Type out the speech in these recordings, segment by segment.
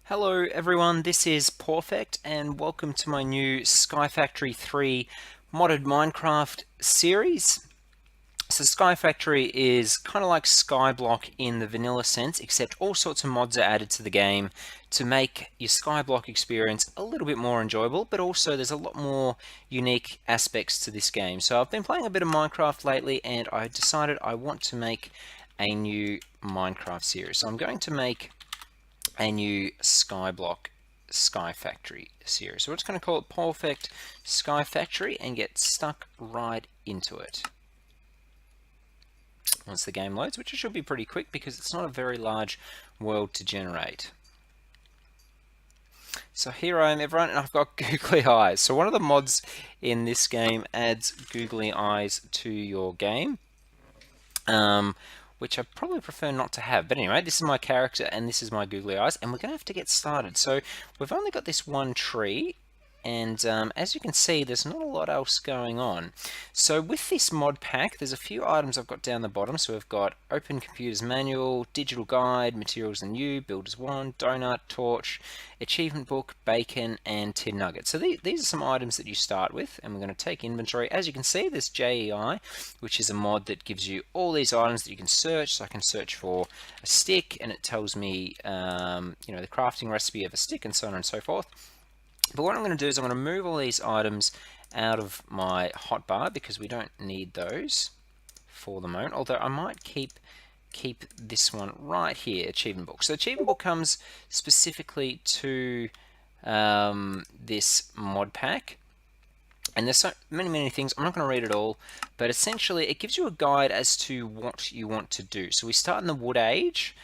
Hello everyone, this is Pawfect and welcome to my new Skyfactory 3 modded Minecraft series. So Skyfactory is kind of like Skyblock in the vanilla sense, except all sorts of mods are added to the game to make your Skyblock experience a little bit more enjoyable, but also there's a lot more unique aspects to this game. So I've been playing a bit of Minecraft lately and I decided I want to make a new Minecraft series. So I'm going to make a new Skyblock Skyfactory series. So we're just going to call it Pawfect Skyfactory and get stuck right into it once the game loads, which should be pretty quick because it's not a very large world to generate. So here I am, everyone, and I've got googly eyes. So one of the mods in this game adds googly eyes to your game. Which I probably prefer not to have. But anyway, this is my character and this is my googly eyes, and we're going to have to get started. So we've only got this one tree, and as you can see, there's not a lot else going on. So with this mod pack, there's a few items I've got down the bottom. So we've got Open Computers Manual, Digital Guide, Materials and You, Builders 1, Donut, Torch, Achievement Book, Bacon, and Tin Nugget. So these are some items that you start with, and we're going to take inventory. As you can see, there's JEI, which is a mod that gives you all these items that you can search. So I can search for a stick, and it tells me, the crafting recipe of a stick, and so on and so forth. But what I'm going to do is I'm going to move all these items out of my hotbar because we don't need those for the moment. Although I might keep this one right here, Achievement Book. So Achievement Book comes specifically to this mod pack. And there's so many things. I'm not going to read it all, but essentially it gives you a guide as to what you want to do. So we start in the Wood Age,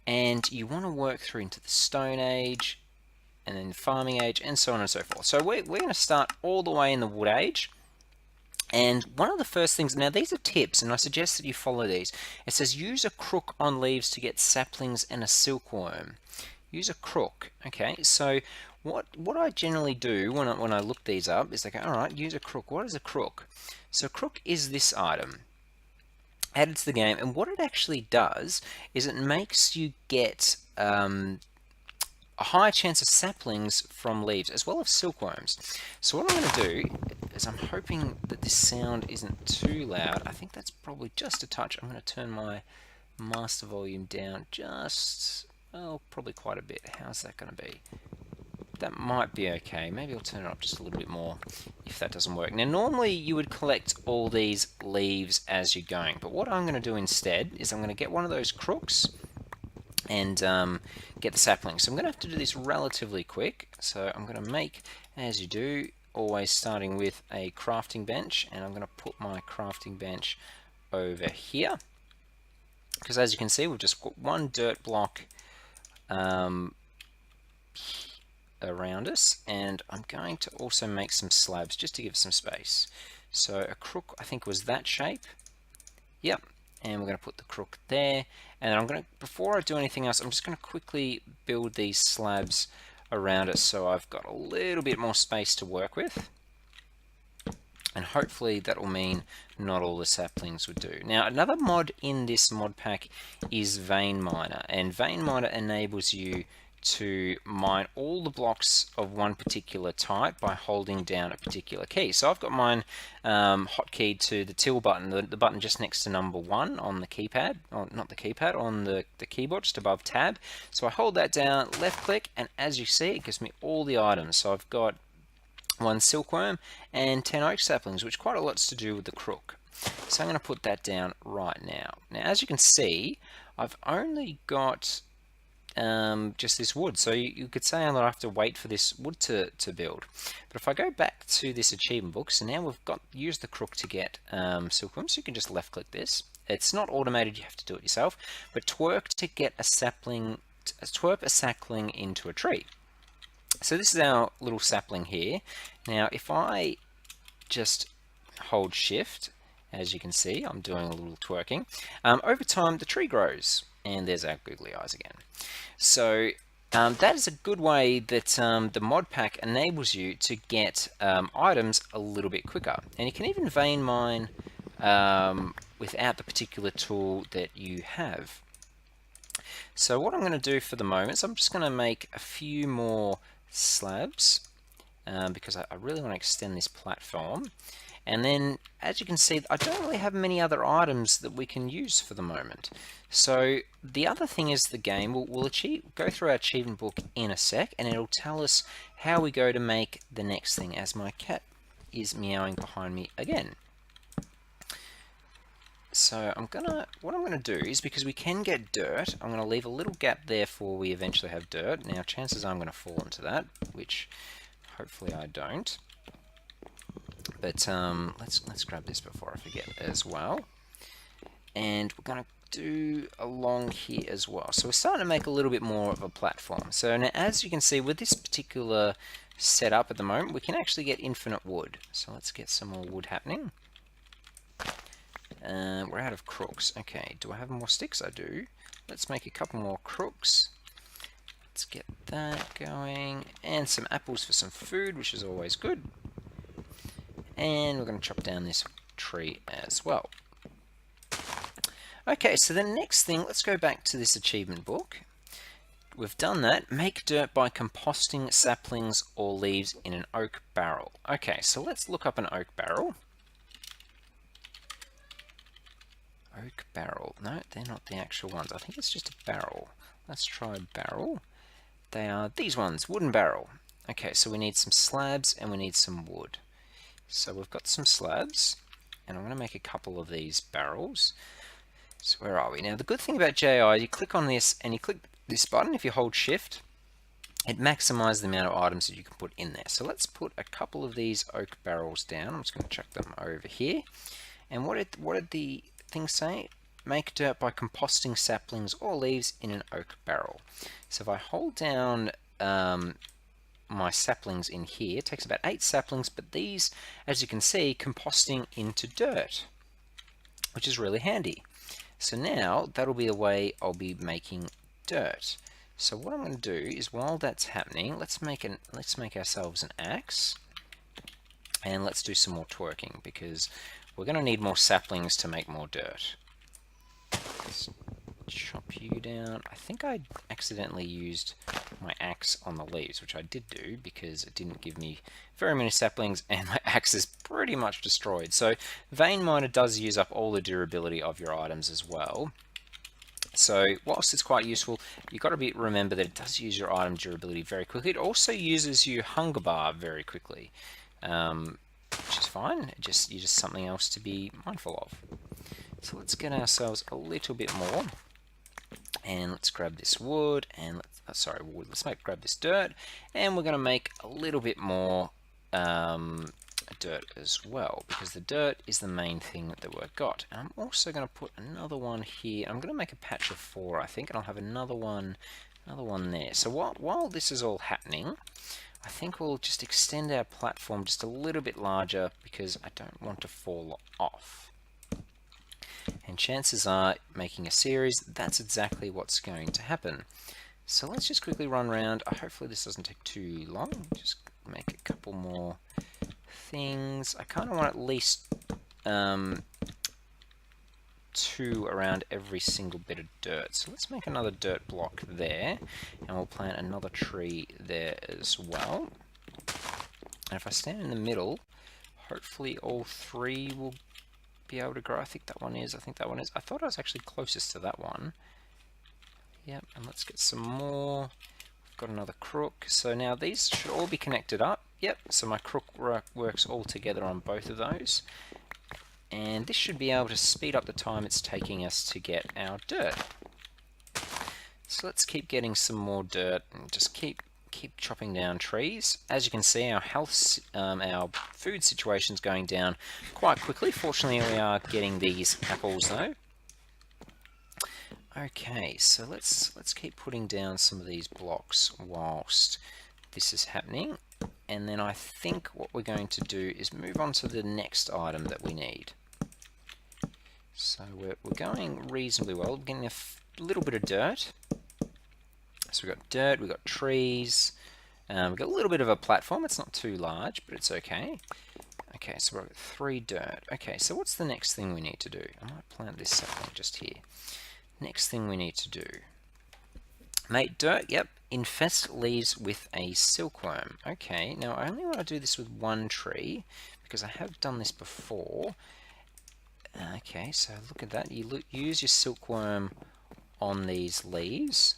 and you want to work through into the Stone Age, and then the Farming Age, and so on and so forth. So we're going to start all the way in the Wood Age. And one of the first things, now these are tips, and I suggest that you follow these. It says use a crook on leaves to get saplings and a silkworm. Use a crook. Okay, so what I generally do when I look these up is I go, all right, use a crook. What is a crook? So crook is this item added to the game, and what it actually does is it makes you get a higher chance of saplings from leaves as well as silkworms. So what I'm going to do is I'm hoping that this sound isn't too loud. I think that's probably just a touch. I'm going to turn my master volume down just, well, probably quite a bit. How's that going to be? That might be okay. Maybe I'll turn it up just a little bit more if that doesn't work. Now normally you would collect all these leaves as you're going, but what I'm going to do instead is I'm going to get one of those crooks and get the saplings. So I'm going to have to do this relatively quick. So I'm going to make, as you do, always starting with a crafting bench, and I'm going to put my crafting bench over here. Because as you can see, we've just got one dirt block around us, and I'm going to also make some slabs just to give some space. So a crook, I think, was that shape. Yep. And we're going to put the crook there, and I'm going to, before I do anything else, I'm just going to quickly build these slabs around it so I've got a little bit more space to work with, and hopefully that will mean not all the saplings would do. Now another mod in this mod pack is Vein Miner, and Vein Miner enables you to mine all the blocks of one particular type by holding down a particular key. So I've got mine hotkeyed to the till button, the button just next to number 1 on the keypad, or not the keypad, on the keyboard just above tab. So I hold that down, left click, and as you see it gives me all the items. So I've got 1 silkworm and 10 oak saplings, which quite a lot's to do with the crook. So I'm going to put that down right now. Now as you can see, I've only got just this wood, so you could say I'm going to have to wait for this wood to build. But if I go back to this achievement book, so now we've got use the crook to get silkworm, so you can just left click this. It's not automated, you have to do it yourself, but twerk to get a sapling, twerp a sapling into a tree. So this is our little sapling here. Now if I just hold shift, as you can see I'm doing a little twerking, over time the tree grows, and there's our googly eyes again. So that is a good way that the mod pack enables you to get items a little bit quicker, and you can even vein mine without the particular tool that you have. So what I'm going to do for the moment is I'm just going to make a few more slabs because I really want to extend this platform. And then, as you can see, I don't really have many other items that we can use for the moment. So the other thing is the game will go through our achievement book in a sec, and it'll tell us how we go to make the next thing, as my cat is meowing behind me again. So what I'm gonna do is, because we can get dirt, I'm gonna leave a little gap there for we eventually have dirt. Now chances are I'm gonna fall into that, which hopefully I don't. But let's grab this before I forget as well. And we're gonna do along here as well. So we're starting to make a little bit more of a platform. So now, as you can see, with this particular setup at the moment, we can actually get infinite wood. So let's get some more wood happening. We're out of crooks. Okay, do I have more sticks? I do. Let's make a couple more crooks. Let's get that going. And some apples for some food, which is always good. And we're going to chop down this tree as well. Okay, so the next thing, let's go back to this achievement book. We've done that. Make dirt by composting saplings or leaves in an oak barrel. Okay, so let's look up an oak barrel. Oak barrel. No, they're not the actual ones. I think it's just a barrel. Let's try barrel. They are these ones, wooden barrel. Okay, so we need some slabs and we need some wood. So we've got some slabs, and I'm going to make a couple of these barrels. So where are we? Now the good thing about JI, you click on this and you click this button. If you hold shift, it maximizes the amount of items that you can put in there. So let's put a couple of these oak barrels down. I'm just going to chuck them over here. And what did the thing say? Make dirt by composting saplings or leaves in an oak barrel. So if I hold down my saplings in here, it takes about 8 saplings, but these, as you can see, composting into dirt, which is really handy. So now that'll be the way I'll be making dirt. So what I'm going to do is, while that's happening, let's make ourselves an axe, and let's do some more twerking, because we're going to need more saplings to make more dirt. Let's chop you down. I think I accidentally used my axe on the leaves, which I did do because it didn't give me very many saplings, and my axe is pretty much destroyed. So vein miner does use up all the durability of your items as well. So whilst it's quite useful, you've got to remember that it does use your item durability very quickly. It also uses your hunger bar very quickly, which is fine. It's just something else to be mindful of. So let's get ourselves a little bit more, and let's grab this wood, and grab this dirt, and we're going to make a little bit more dirt as well, because the dirt is the main thing that we've got. And I'm also going to put another one here. I'm going to make a patch of 4, I think, and I'll have another one there. So while this is all happening, I think we'll just extend our platform just a little bit larger, because I don't want to fall off. And chances are, making a series, that's exactly what's going to happen. So let's just quickly run around. Hopefully this doesn't take too long. Just make a couple more things. I kind of want at least 2 around every single bit of dirt. So let's make another dirt block there, and we'll plant another tree there as well. And if I stand in the middle, hopefully all 3 will be able to grow. I think that one is. I thought I was actually closest to that one. Yep, and let's get some more. I've got another crook. So now these should all be connected up. Yep, so my crook works all together on both of those. And this should be able to speed up the time it's taking us to get our dirt. So let's keep getting some more dirt and just keep chopping down trees. As you can see, our our food situation's going down quite quickly. Fortunately, we are getting these apples though. Okay, so let's keep putting down some of these blocks whilst this is happening, and then I think what we're going to do is move on to the next item that we need. So we're going reasonably well. We're getting a little bit of dirt. So we've got dirt, we've got trees, we've got a little bit of a platform. It's not too large, but it's okay. Okay, so we've got 3 dirt. Okay, so what's the next thing we need to do? I might plant this sapling just here. Next thing we need to do. Mate, dirt, yep. Infest leaves with a silkworm. Okay, now I only want to do this with one tree because I have done this before. Okay, so look at that. You use your silkworm on these leaves.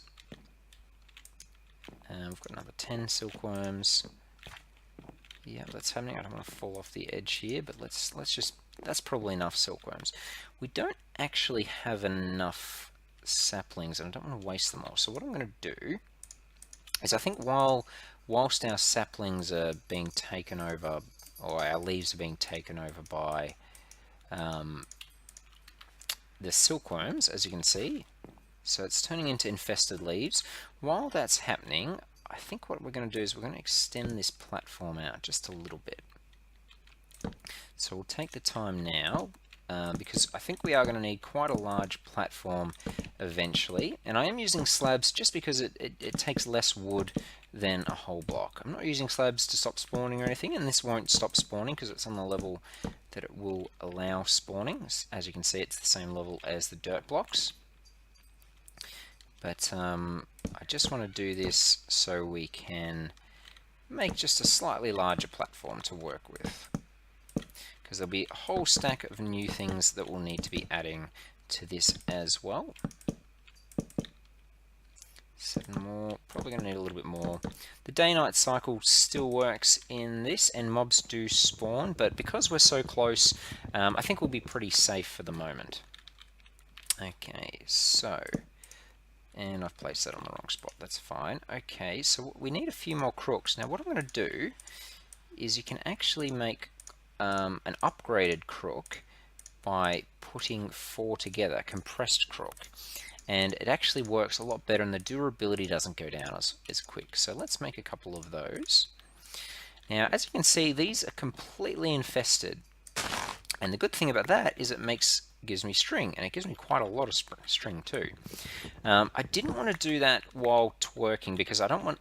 We've got another 10 silkworms. Yeah, that's happening. I don't want to fall off the edge here, but let's just, that's probably enough silkworms. We don't actually have enough saplings, and I don't want to waste them all. So what I'm going to do is, I think whilst our saplings are being taken over, or our leaves are being taken over by the silkworms, as you can see, so it's turning into infested leaves. While that's happening, I think what we're going to do is we're going to extend this platform out just a little bit. So we'll take the time now, because I think we are going to need quite a large platform eventually. And I am using slabs just because it takes less wood than a whole block. I'm not using slabs to stop spawning or anything, and this won't stop spawning because it's on the level that it will allow spawning. As you can see, it's the same level as the dirt blocks. But I just want to do this so we can make just a slightly larger platform to work with, because there'll be a whole stack of new things that we'll need to be adding to this as well. 7 more, probably going to need a little bit more. The day-night cycle still works in this, and mobs do spawn, but because we're so close, I think we'll be pretty safe for the moment. Okay, so, and I've placed that on the wrong spot, that's fine. Okay, so we need a few more crooks. Now what I'm going to do is you can actually make an upgraded crook by putting 4 together, compressed crook. And it actually works a lot better, and the durability doesn't go down as quick. So let's make a couple of those. Now, as you can see, these are completely infested. And the good thing about that is it gives me string, and it gives me quite a lot of string too. I didn't want to do that while twerking because I don't want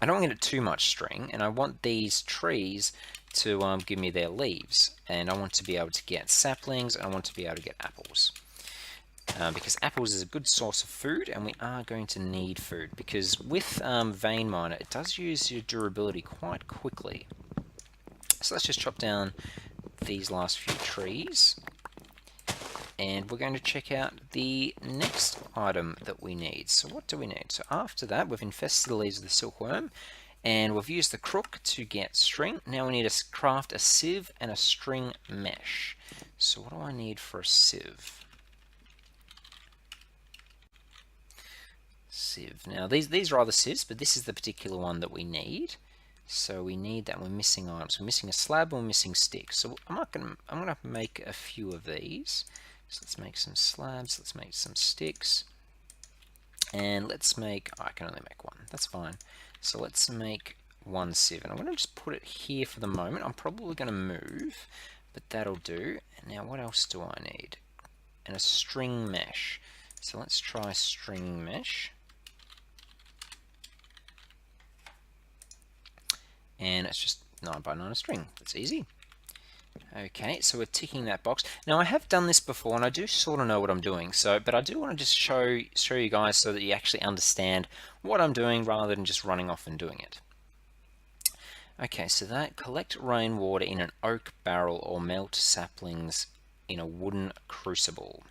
it too much string, and I want these trees to give me their leaves, and I want to be able to get saplings, and I want to be able to get apples. Because apples is a good source of food, and we are going to need food, because with vein miner it does use your durability quite quickly. So let's just chop down these last few trees, and we're going to check out the next item that we need. So what do we need? So after that, we've infested the leaves of the silkworm, and we've used the crook to get string. Now we need to craft a sieve and a string mesh. So what do I need for a sieve? Sieve. Now these are other sieves, but this is the particular one that we need. So we need that. We're missing items. We're missing a slab. And we're missing sticks. So I'm gonna make a few of these. So let's make some slabs. Let's make some sticks. And let's make. Oh, I can only make one. That's fine. So let's make 1 sieve. And I'm gonna just put it here for the moment. I'm probably gonna move, but that'll do. And now what else do I need? And a string mesh. So let's try string mesh. And it's just 9 by 9 a string. That's easy. Okay, so we're ticking that box. Now I have done this before, and I do sort of know what I'm doing. But I do want to just show you guys so that you actually understand what I'm doing rather than just running off and doing it. Okay, so that collect rainwater in an oak barrel or melt saplings in a wooden crucible.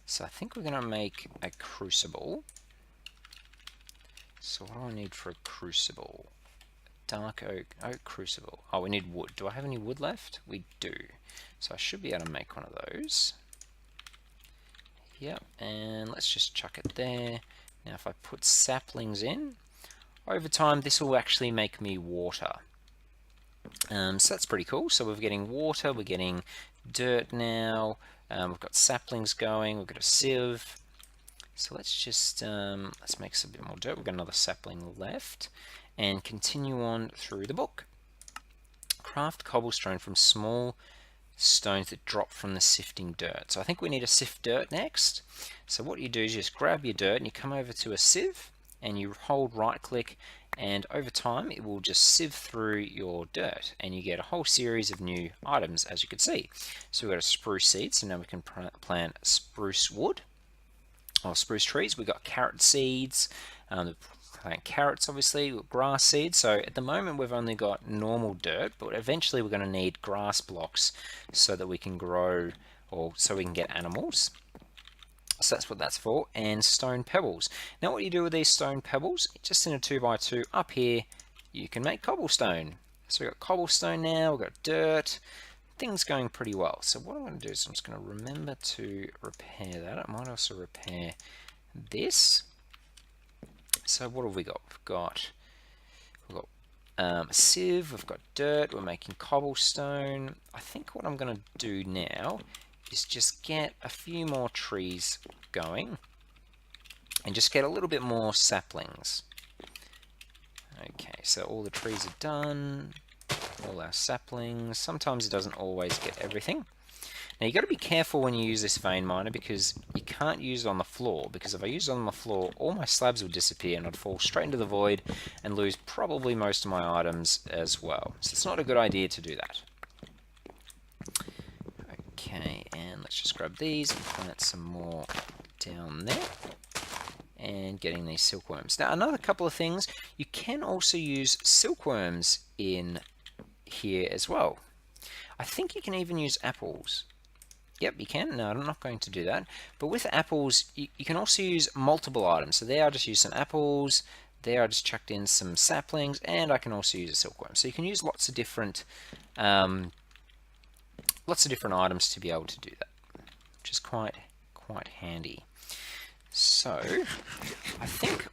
So I think we're going to make a crucible. So what do I need for a crucible? Dark oak crucible. Oh, we need wood. Do I have any wood left? We do. So I should be able to make one of those. Yep, and let's just chuck it there. Now if I put saplings in, over time this will actually make me water. So that's pretty cool. So we're getting water, we're getting dirt now, we've got saplings going, we've got a sieve. So let's just let's make some bit more dirt. We've got another sapling left, and continue on through the book. Craft cobblestone from small stones that drop from the sifting dirt. So I think we need to sift dirt next. So what you do is you just grab your dirt and you come over to a sieve, and you hold right click, and over time it will just sieve through your dirt, and you get a whole series of new items, as you can see. So we've got a spruce seed, so now we can plant spruce wood. spruce trees. We've got carrot seeds, plant carrots obviously, grass seeds. So at the moment we've only got normal dirt, but eventually we're going to need grass blocks so that we can grow, or so we can get animals. So that's what that's for. And stone pebbles. Now what do you do with these stone pebbles? Just in a 2x2 up here, you can make cobblestone. So we've got cobblestone now, we've got dirt, things going pretty well. So what I'm going to do is I'm just going to remember to repair that. I might also repair this. So what have we got? We've got a sieve, we've got dirt, we're making cobblestone. I think what I'm going to do now is just get a few more trees going and just get a little bit more saplings. Okay, so all the trees are done, all our saplings. Sometimes it doesn't always get everything. Now you got to be careful when you use this vein miner, because you can't use it on the floor, because if I use it on the floor all my slabs would disappear and I'd fall straight into the void and lose probably most of my items as well. So it's not a good idea to do that. Okay, and let's just grab these and plant some more down there. And getting these silkworms. Now another couple of things, you can also use silkworms in here as well. I think you can even use apples. Yep, you can. No, I'm not going to do that. But with apples, you can also use multiple items. So there I just used some apples, there I just chucked in some saplings, and I can also use a silkworm. So you can use lots of different items to be able to do that, which is quite handy. So I think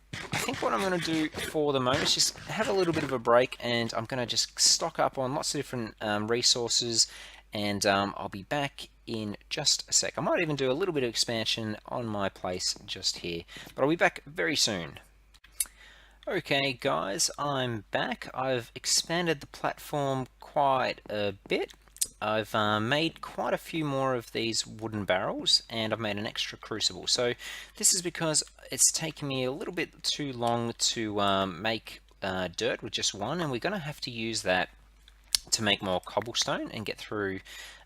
what I'm going to do for the moment is just have a little bit of a break, and I'm going to just stock up on lots of different resources, and I'll be back in just a sec. I might even do a little bit of expansion on my place just here, but I'll be back very soon. Okay guys, I'm back. I've expanded the platform quite a bit. I've made quite a few more of these wooden barrels, and I've made an extra crucible. So this is because it's taken me a little bit too long to make dirt with just one, and we're going to have to use that to make more cobblestone and get through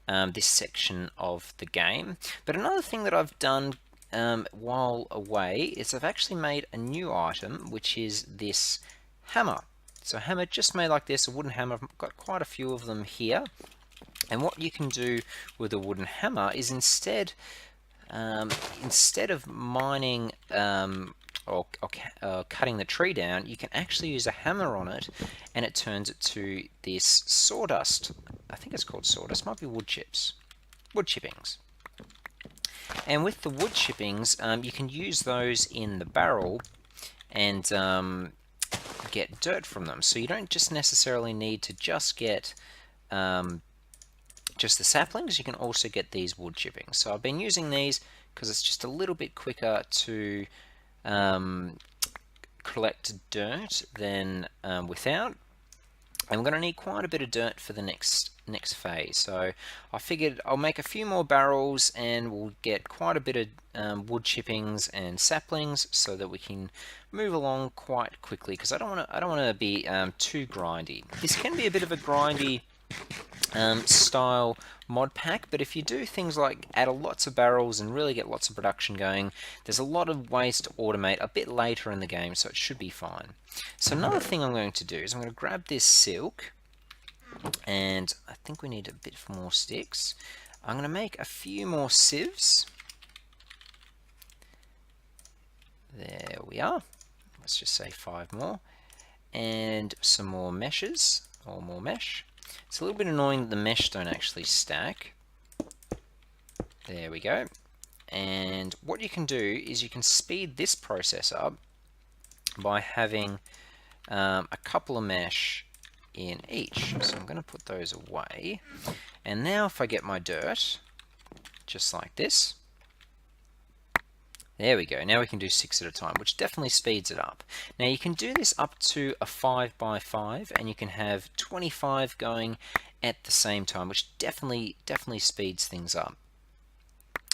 this section of the game. But another thing that I've done while away is I've actually made a new item, which is this hammer. So a hammer just made like this, a wooden hammer. I've got quite a few of them here. And what you can do with a wooden hammer is instead of mining or cutting the tree down, you can actually use a hammer on it, and it turns it to this sawdust. I think it's called sawdust. Might be wood chips, wood chippings. And with the wood chippings, you can use those in the barrel and get dirt from them. So you don't just necessarily need to just get just the saplings, you can also get these wood chippings. So I've been using these because it's just a little bit quicker to collect dirt than without. And we're going to need quite a bit of dirt for the next phase. So I figured I'll make a few more barrels and we'll get quite a bit of wood chippings and saplings so that we can move along quite quickly, because I don't want to be too grindy. This can be a bit of a grindy style mod pack, but if you do things like add lots of barrels and really get lots of production going, there's a lot of ways to automate a bit later in the game, so it should be fine. So another thing I'm going to do is I'm going to grab this silk, and I think we need a bit more sticks. I'm going to make a few more sieves. There we are. Let's just say 5 more, and some more meshes, or more mesh. It's a little bit annoying that the mesh don't actually stack. There we go. And what you can do is you can speed this process up by having a couple of mesh in each. So I'm going to put those away. And now if I get my dirt, just like this, there we go. Now we can do 6 at a time, which definitely speeds it up. Now you can do this up to a 5x5, and you can have 25 going at the same time, which definitely speeds things up.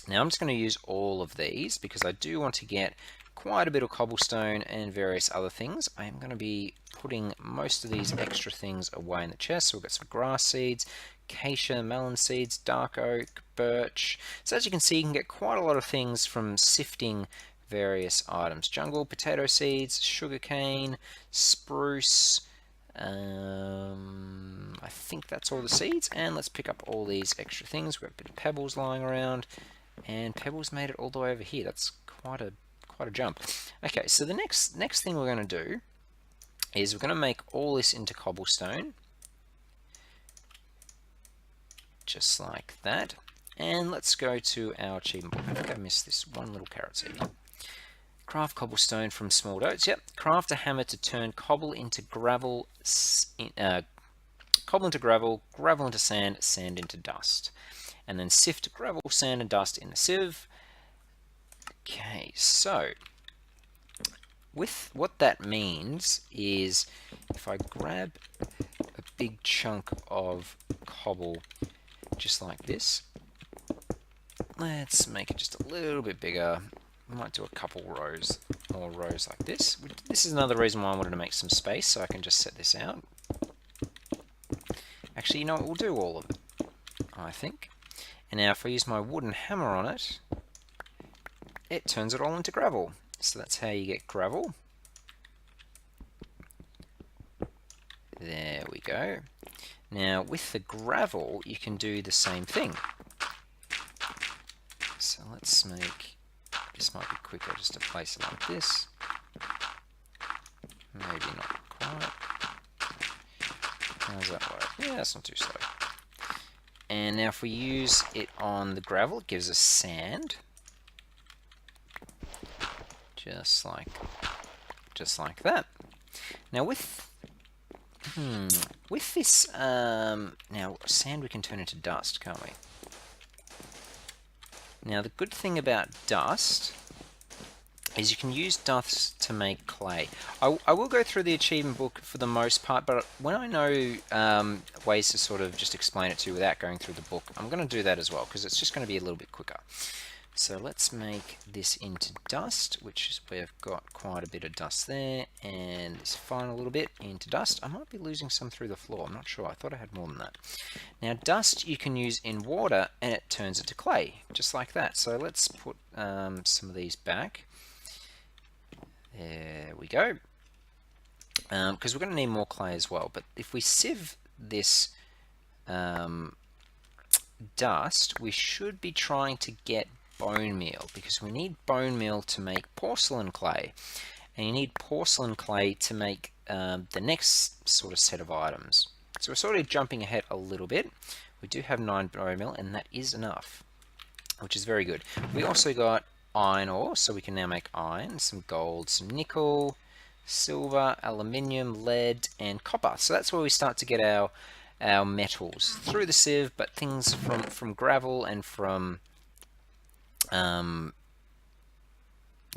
Now I'm just going to use all of these because I do want to get quite a bit of cobblestone and various other things. I am going to be putting most of these extra things away in the chest. So we've got some grass seeds, acacia, melon seeds, dark oak, birch. So as you can see, you can get quite a lot of things from sifting various items. Jungle, potato seeds, sugarcane, spruce. I think that's all the seeds, and let's pick up all these extra things. We've got a bit of pebbles lying around, and pebbles made it all the way over here. That's quite a jump. Okay, so the next thing we're going to do is we're going to make all this into cobblestone, just like that. And let's go to our achievement book. I think I missed this one little carrot seed. Craft cobblestone from small oats. Yep. Craft a hammer to turn cobble into gravel, cobble into gravel, gravel into sand, sand into dust. And then sift gravel, sand, and dust in the sieve. Okay, so with what that means is if I grab a big chunk of cobble just like this, let's make it just a little bit bigger. We might do a couple rows, more rows like this. This is another reason why I wanted to make some space, so I can just set this out. Actually, you know what, we'll do all of it, I think. And now if I use my wooden hammer on it, it turns it all into gravel. So that's how you get gravel. There we go. Now with the gravel, you can do the same thing. So let's make, this might be quicker just to place it like this. Maybe not quite. How does that work? Yeah, that's not too slow. And now if we use it on the gravel, it gives us sand. Just like that. Now with this, now sand we can turn into dust, can't we? Now the good thing about dust is you can use dust to make clay. I will go through the achievement book for the most part, but when I know ways to sort of just explain it to you without going through the book, I'm going to do that as well, because it's just going to be a little bit quicker. So let's make this into dust, which is, we've got quite a bit of dust there, and this final little bit into dust. I might be losing some through the floor, I'm not sure. I thought I had more than that. Now dust you can use in water and it turns it to clay, just like that. So let's put some of these back. There we go. Because we're going to need more clay as well. But if we sieve this dust, we should be trying to get bone meal, because we need bone meal to make porcelain clay, and you need porcelain clay to make the next sort of set of items. So we're sort of jumping ahead a little bit. We do have 9 bone meal, and that is enough, which is very good. We also got iron ore, so we can now make iron, some gold, some nickel, silver, aluminium, lead, and copper. So that's where we start to get our metals through the sieve, but things from gravel and from you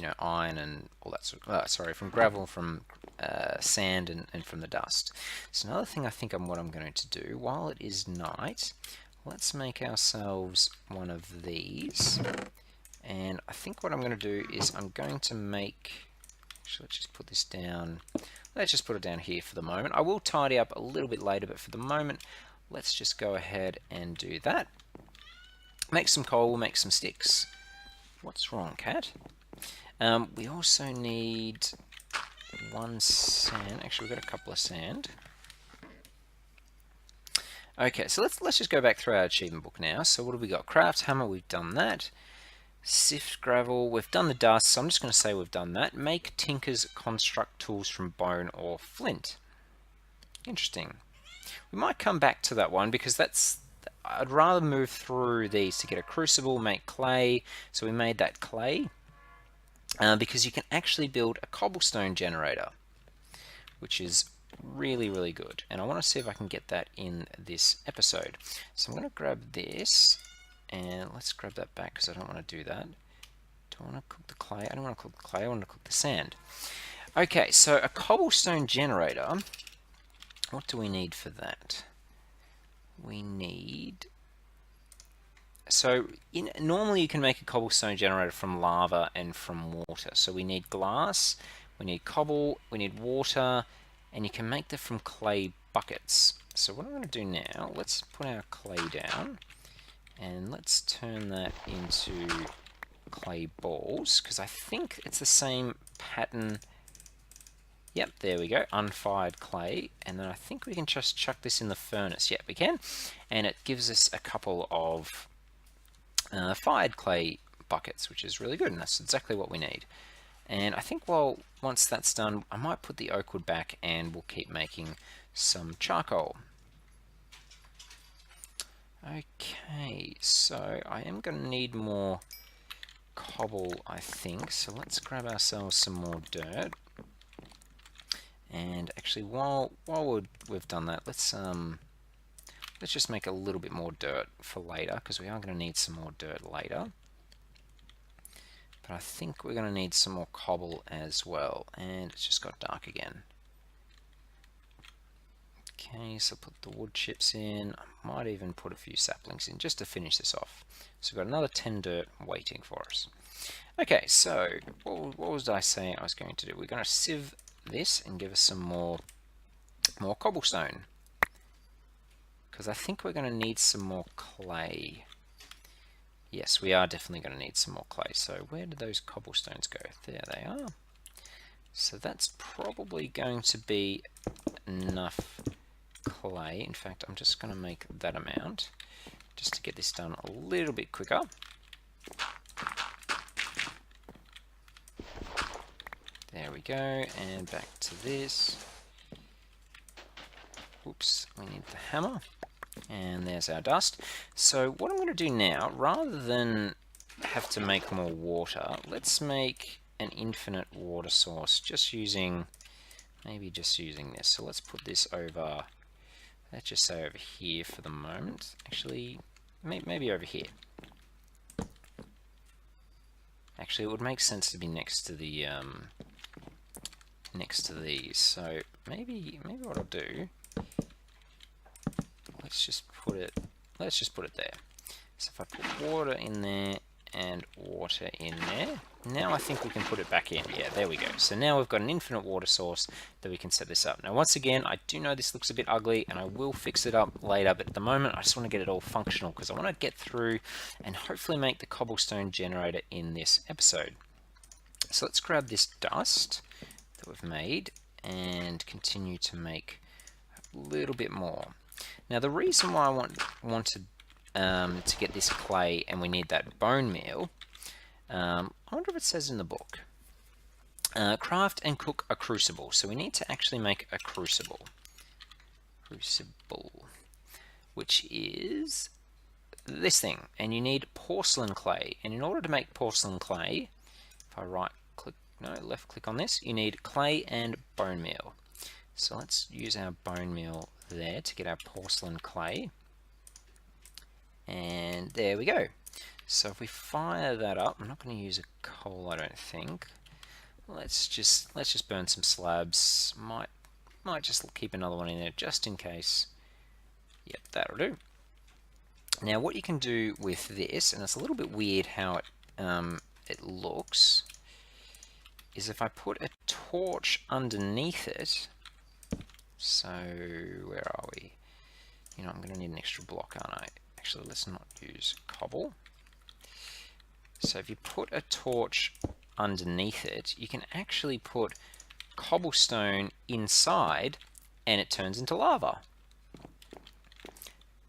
know, iron and all that sort of, sorry, from gravel, from sand, and from the dust. So another thing I think what I'm going to do, while it is night, let's make ourselves one of these. And I think what I'm going to do is I'm going to make, actually let's just put this down, let's just put it down here for the moment. I will tidy up a little bit later, but for the moment let's just go ahead and do that. Make some coal, we'll make some sticks. What's wrong, cat? We also need 1 sand. Actually, we've got a couple of sand. Okay, so let's just go back through our achievement book now. So what have we got? Craft hammer, we've done that. Sift gravel, we've done the dust, so I'm just going to say we've done that. Make tinkers construct tools from bone or flint. Interesting. We might come back to that one, because I'd rather move through these to get a crucible, make clay. So we made that clay because you can actually build a cobblestone generator, which is really, really good. And I want to see if I can get that in this episode. So I'm going to grab this, and let's grab that back because I don't want to do that. Do I want to cook the clay? I don't want to cook the clay, I want to cook the sand. Okay, so a cobblestone generator, what do we need for that? We need, so normally you can make a cobblestone generator from lava and from water. So we need glass, we need cobble, we need water, and you can make that from clay buckets. So what I'm going to do now, let's put our clay down and let's turn that into clay balls, because I think it's the same pattern. Yep, there we go, unfired clay, and then I think we can just chuck this in the furnace. Yep, we can, and it gives us a couple of fired clay buckets, which is really good, and that's exactly what we need. And I think once that's done, I might put the oak wood back and we'll keep making some charcoal. Okay, so I am going to need more cobble, I think, so let's grab ourselves some more dirt. And actually, while we've done that, let's just make a little bit more dirt for later, because we are going to need some more dirt later. But I think we're going to need some more cobble as well, and it's just got dark again. Okay, so put the wood chips in. I might even put a few saplings in just to finish this off. So we've got another 10 dirt waiting for us. Okay, so what was I saying I was going to do? We're going to sieve this and give us some more cobblestone, because I think we're going to need some more clay. Yes, we are definitely going to need some more clay. So where did those cobblestones go? There they are. So that's probably going to be enough clay. In fact, I'm just going to make that amount just to get this done a little bit quicker. There we go, and back to this. Oops, we need the hammer. And there's our dust. So what I'm going to do now, rather than have to make more water, let's make an infinite water source just using this. So let's put this over, let's just say over here for the moment. Actually, maybe over here. Actually, it would make sense to be next to the next to these. So maybe what I'll do, let's just put it there. So if I put water in there and water in there, now I think we can put it back in. Yeah, there we go. So now we've got an infinite water source that we can set this up. Now once again, I do know this looks a bit ugly and I will fix it up later, but at the moment I just want to get it all functional because I want to get through and hopefully make the cobblestone generator in this episode. So let's grab this dust that we've made and continue to make a little bit more. Now the reason why I wanted to get this clay and we need that bone meal, I wonder if it says in the book, craft and cook a crucible. So we need to actually make a crucible, which is this thing, and you need porcelain clay. And in order to make porcelain clay, if I left click on this, you need clay and bone meal. So let's use our bone meal there to get our porcelain clay. And there we go. So if we fire that up, I'm not going to use a coal, I don't think. Let's just burn some slabs. Might just keep another one in there just in case. Yep, that'll do. Now what you can do with this, and it's a little bit weird how it looks, is if I put a torch underneath it. So where are we? You know, I'm going to need an extra block, aren't I? Actually, let's not use cobble. So if you put a torch underneath it, you can actually put cobblestone inside and it turns into lava.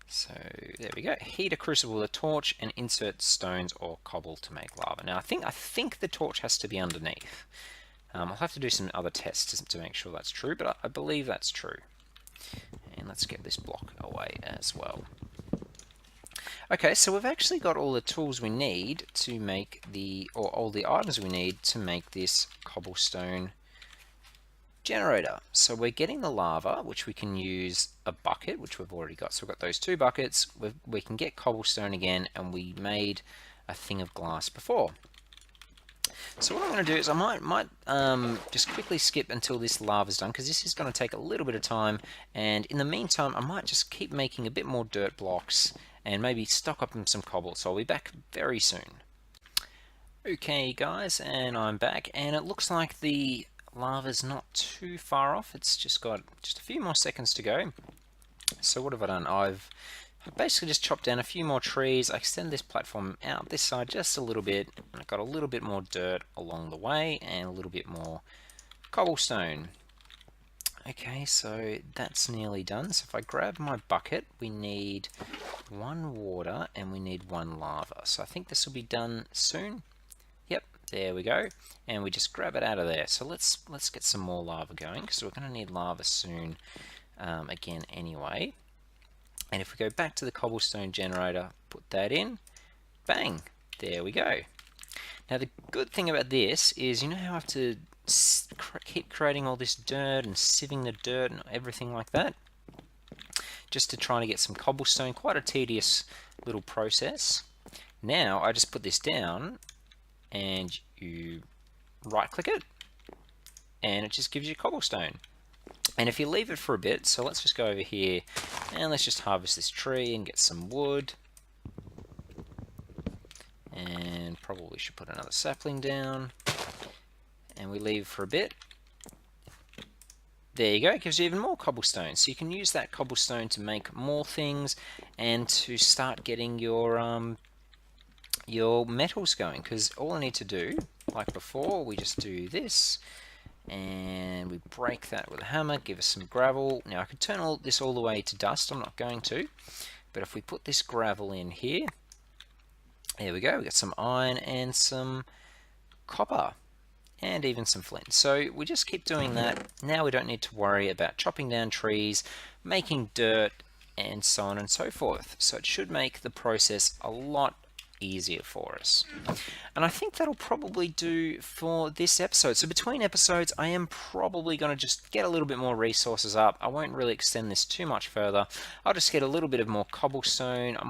So there we go. Heat a crucible with a torch and insert stones or cobble to make lava. Now I think the torch has to be underneath. I'll have to do some other tests to make sure that's true, but I believe that's true. And let's get this block away as well. Okay, so we've actually got all the tools we need to make or all the items we need to make this cobblestone generator. So we're getting the lava, which we can use a bucket, which we've already got. So we've got those 2 buckets. We can get cobblestone again, and we made a thing of glass before. So what I'm going to do is I might just quickly skip until this lava's done, because this is going to take a little bit of time, and in the meantime I might just keep making a bit more dirt blocks and maybe stock up on some cobble. So I'll be back very soon. Okay guys, and I'm back, and it looks like the lava's not too far off. It's just got a few more seconds to go. So what have I done? I've I basically just chopped down a few more trees. I extended this platform out this side just a little bit. And I got a little bit more dirt along the way and a little bit more cobblestone. Okay, so that's nearly done. So if I grab my bucket, we need 1 water and we need 1 lava. So I think this will be done soon. Yep, there we go. And we just grab it out of there. So let's get some more lava going, because we're going to need lava soon again anyway. And if we go back to the cobblestone generator, put that in, bang, there we go. Now the good thing about this is, you know how I have to keep creating all this dirt and sieving the dirt and everything like that, just to try to get some cobblestone. Quite a tedious little process. Now I just put this down and you right click it and it just gives you cobblestone. And if you leave it for a bit, so let's just go over here and let's just harvest this tree and get some wood. And probably should put another sapling down. And we leave for a bit. There you go, it gives you even more cobblestone. So you can use that cobblestone to make more things and to start getting your metals going. Because all I need to do, like before, we just do this. And we break that with a hammer, give us some gravel. Now I could turn this all the way to dust, I'm not going to. But if we put this gravel in here, there we go, we got some iron and some copper. And even some flint. So we just keep doing that. Now we don't need to worry about chopping down trees, making dirt, and so on and so forth. So it should make the process a lot easier for us. And I think that'll probably do for this episode. So between episodes, I am probably going to just get a little bit more resources up. I won't really extend this too much further. I'll just get a little bit of more cobblestone. I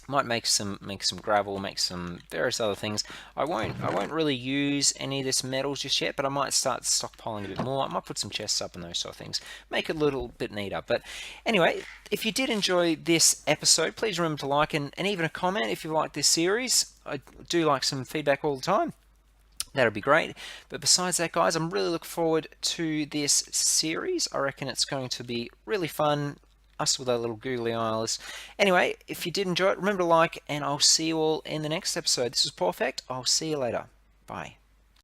might make some gravel, make some various other things. I won't really use any of this metals just yet, but I might start stockpiling a bit more. I might put some chests up and those sort of things, make it a little bit neater. But anyway, if you did enjoy this episode, please remember to like and even a comment if you like this series. I do like some feedback all the time. That'll be great. But besides that, guys, I'm really looking forward to this series. I reckon it's going to be really fun. Us with our little googly eyes. Anyway, if you did enjoy it, remember to like, and I'll see you all in the next episode. This is Pawfect. I'll see you later. Bye.